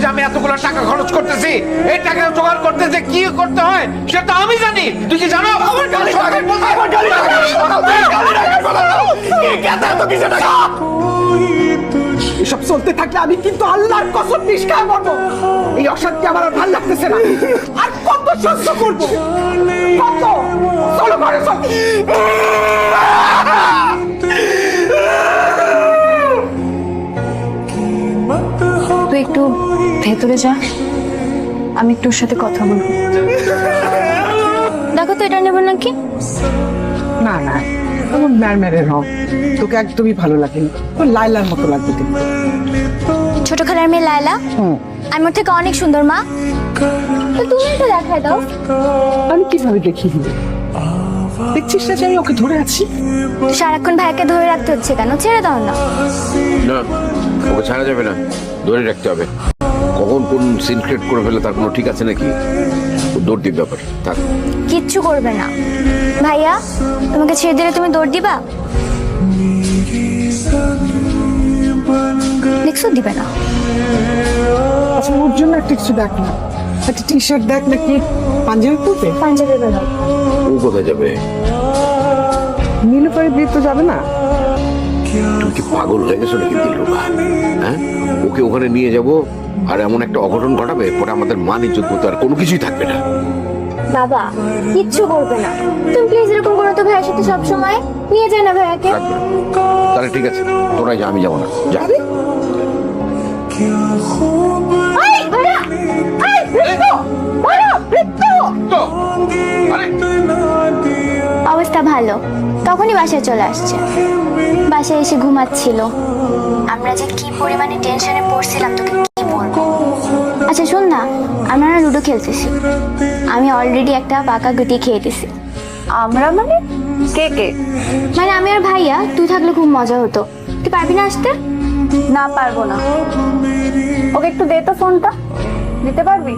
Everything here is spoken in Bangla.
আমি এতগুলো টাকা খরচ করতেছি, এই টাকা জোগাড় করতে যে কি করতে হয় সেটা আমি জানি। তুই কি জানো? এসব চলতে থাকলে আমি কিন্তু আল্লাহর কসম নিষ্কার করবো। এই অশান্তি আমার আর ভালো লাগতেছে না। আর কত সহ্য করবো? কত? চলো ঘরে চল। তুই একটু ভেতরে যা, আমি একটু ওর সাথে কথা বলবো। দেখো তো এটা নেবো নাকি? না না, তোমার ম্যারম্যারের রং তোকে একদমই ভালো লাগেনি। তোর লাইলার মতো লাগবে কিন্তু। ছোট খালার মেয়ে লায়লা আমি ওর থেকে অনেক সুন্দর মা। তো তুমি এটা দেখাই দাও। আমি কিভাবে দেখিয়ে দিব? দেখছিস না যে আমি ওকে ধরে আছি? সারাক্ষণ ভাইকে ধরে রাখতে হচ্ছে কেন? ছেড়ে দাও না। না, ওকে ছাড়া যাবে না, ধরে রাখতে হবে। কখন কোন সিন ক্রিয়েট করে ফেলে তার কোনো ঠিক আছে নাকি? দৌড় দিন ব্যাপার থাক। কিচ্ছু করবে না ভাইয়া, তোমাকে ছেড়ে দিলে তুমি দৌড় দিবা? দেখছো দিবে না। আচ্ছা ওর জন্য একটা কিছু দেখ না, একটা টি শার্ট দেখ নাকি পাঞ্জাবি পরবে। পাঞ্জাবি বেরো। ও কোথায় যাবে? নীলুফারের বিয়ে তো যাবে না? তুমি কি পাগল হয়ে গেছো নাকি দিলরুবা? হ্যাঁ, ওকে ওখানে নিয়ে যাব আর এমন একটা অঘটন ঘটাবে, পরে আমাদের মান ইজ্জত মতো আর কোনো কিছুই থাকবে না। বাবা কিচ্ছু করবে না, তুমি প্লিজ এরকম করো তো ভাইয়ের সাথে সব সময়। নিয়ে যায় না ভাইয়াকে। রাখবে না। তাহলে ঠিক আছে, তোরাই যা, আমি যাবো না। যা। এই, ভাইয়া! এই, ঋতু! ভাইয়া, ঋতু! অবস্থা ভালো, তখনই বাসায় চলে আসছে। বাসায় এসে ঘুমাচ্ছিল। আমরা যে কি পরিমাণে টেনশনে পড়ছিলাম তোকে কি বলবো। আচ্ছা শোন না, আমরা না লুডো খেলতেছি। আমি অলরেডি একটা পাকা গুটি খেয়ে দিছি। আমরা মানে কে কে? মানে আমি আর ভাইয়া, তুই থাকলে খুব মজা হতো। তুই পারবি না আসতে? না পারবো না। ওকে একটু দে তো ফোনটা। দিতে পারবি?